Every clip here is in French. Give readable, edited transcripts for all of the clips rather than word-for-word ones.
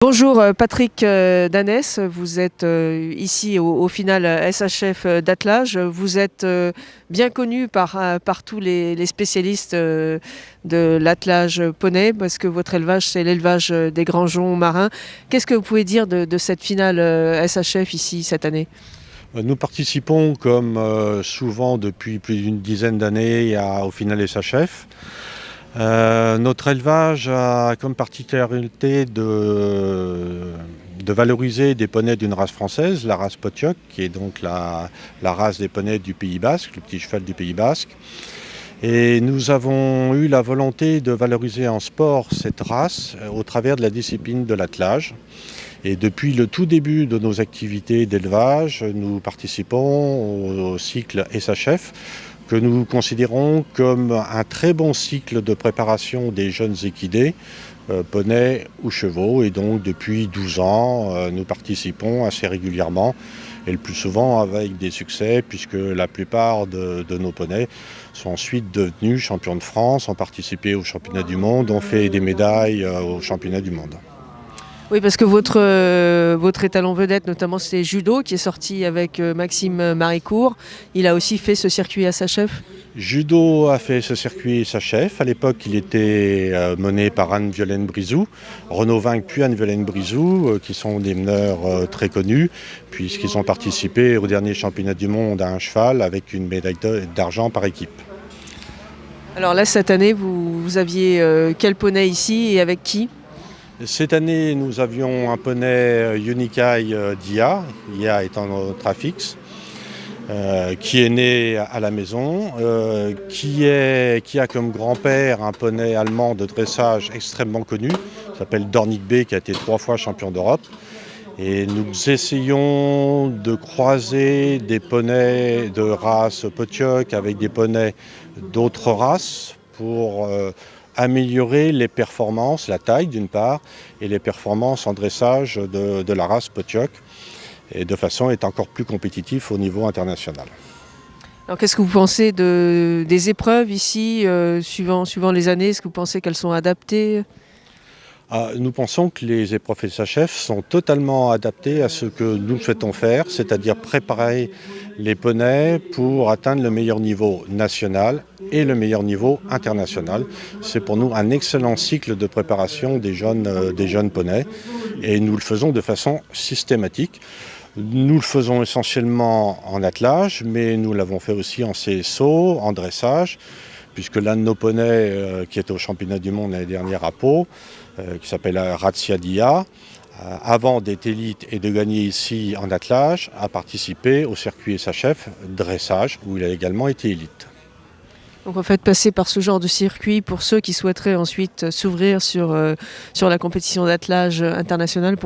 Bonjour Patrick Danès, vous êtes ici au final SHF d'attelage. Vous êtes bien connu par tous les spécialistes de l'attelage poney parce que votre élevage c'est l'élevage des grands joncs marins. Qu'est-ce que vous pouvez dire de cette finale SHF ici cette année ? Nous participons comme souvent depuis plus d'une dizaine d'années au final SHF. Notre élevage a comme particularité de valoriser des poneys d'une race française, la race Potioc, qui est donc la race des poneys du Pays Basque, le petit cheval du Pays Basque. Et nous avons eu la volonté de valoriser en sport cette race au travers de la discipline de l'attelage. Et depuis le tout début de nos activités d'élevage, nous participons au cycle SHF, que nous considérons comme un très bon cycle de préparation des jeunes équidés, poneys ou chevaux. Et donc depuis 12 ans, nous participons assez régulièrement et le plus souvent avec des succès, puisque la plupart de nos poneys sont ensuite devenus champions de France, ont participé aux championnats du monde, ont fait des médailles aux championnats du monde. Oui, parce que votre étalon vedette, notamment, c'est Judo, qui est sorti avec Maxime Maricourt. Il a aussi fait ce circuit SHF. Judo a fait ce circuit SHF. À l'époque, il était mené par Anne-Violaine Brizou, Renaud Vinck puis Anne-Violaine Brizou, qui sont des meneurs très connus, puisqu'ils ont participé au dernier championnat du monde à un cheval avec une médaille d'argent par équipe. Alors là, cette année, vous aviez quel poney ici et avec qui ? Cette année, nous avions un poney Unikai d'IA, IA étant notre affixe, qui est né à la maison, qui a comme grand-père un poney allemand de dressage extrêmement connu, qui s'appelle Dornick B, qui a été 3 fois champion d'Europe. Et nous essayons de croiser des poneys de race Potioc avec des poneys d'autres races pour améliorer les performances, la taille d'une part, et les performances en dressage de la race Potioc, et de façon à être encore plus compétitif au niveau international. Alors qu'est-ce que vous pensez des épreuves ici, suivant les années ? Est-ce que vous pensez qu'elles sont adaptées ? Nous pensons que les épreuves SHF sont totalement adaptées à ce que nous souhaitons faire, c'est-à-dire préparer les poneys pour atteindre le meilleur niveau national et le meilleur niveau international. C'est pour nous un excellent cycle de préparation des jeunes poneys, et nous le faisons de façon systématique. Nous le faisons essentiellement en attelage, mais nous l'avons fait aussi en CSO, en dressage, puisque l'un de nos poneys qui était au championnat du monde l'année dernière à Pau, qui s'appelle Razia Dia, avant d'être élite et de gagner ici en attelage, a participé au circuit SHF dressage, où il a également été élite. Donc en fait, passer par ce genre de circuit pour ceux qui souhaiteraient ensuite s'ouvrir sur la compétition d'attelage internationale,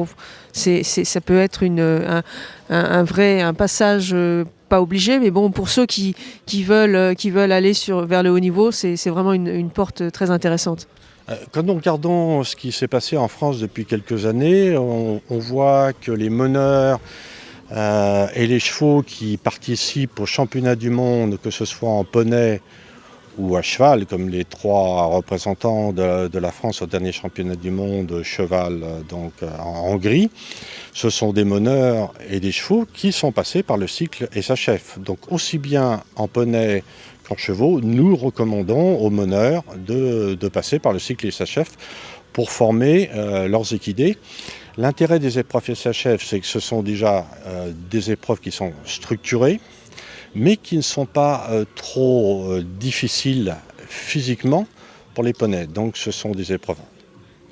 ça peut être un passage pas obligé, mais bon, pour ceux qui veulent aller vers le haut niveau, c'est vraiment une porte très intéressante. Quand nous regardons ce qui s'est passé en France depuis quelques années, on voit que les meneurs et les chevaux qui participent aux championnats du monde, que ce soit en poney ou à cheval, comme les 3 représentants de la France au dernier championnat du monde cheval en Hongrie, ce sont des meneurs et des chevaux qui sont passés par le cycle SHF. Donc aussi bien en poney qu'en chevaux, nous recommandons aux meneurs de passer par le cycle SHF pour former leurs équidés. L'intérêt des épreuves SHF, c'est que ce sont déjà des épreuves qui sont structurées, mais qui ne sont pas trop difficiles physiquement pour les poneys. Donc ce sont des épreuves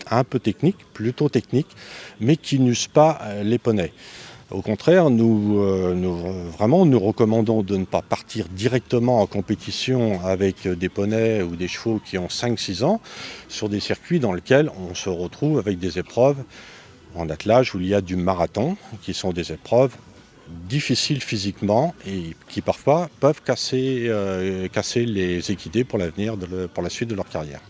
un peu techniques, plutôt techniques, mais qui n'usent pas les poneys. Au contraire, nous recommandons de ne pas partir directement en compétition avec des poneys ou des chevaux qui ont 5-6 ans sur des circuits dans lesquels on se retrouve avec des épreuves en attelage où il y a du marathon, qui sont des épreuves difficiles physiquement et qui parfois peuvent casser les équidés pour l'avenir, pour la suite de leur carrière.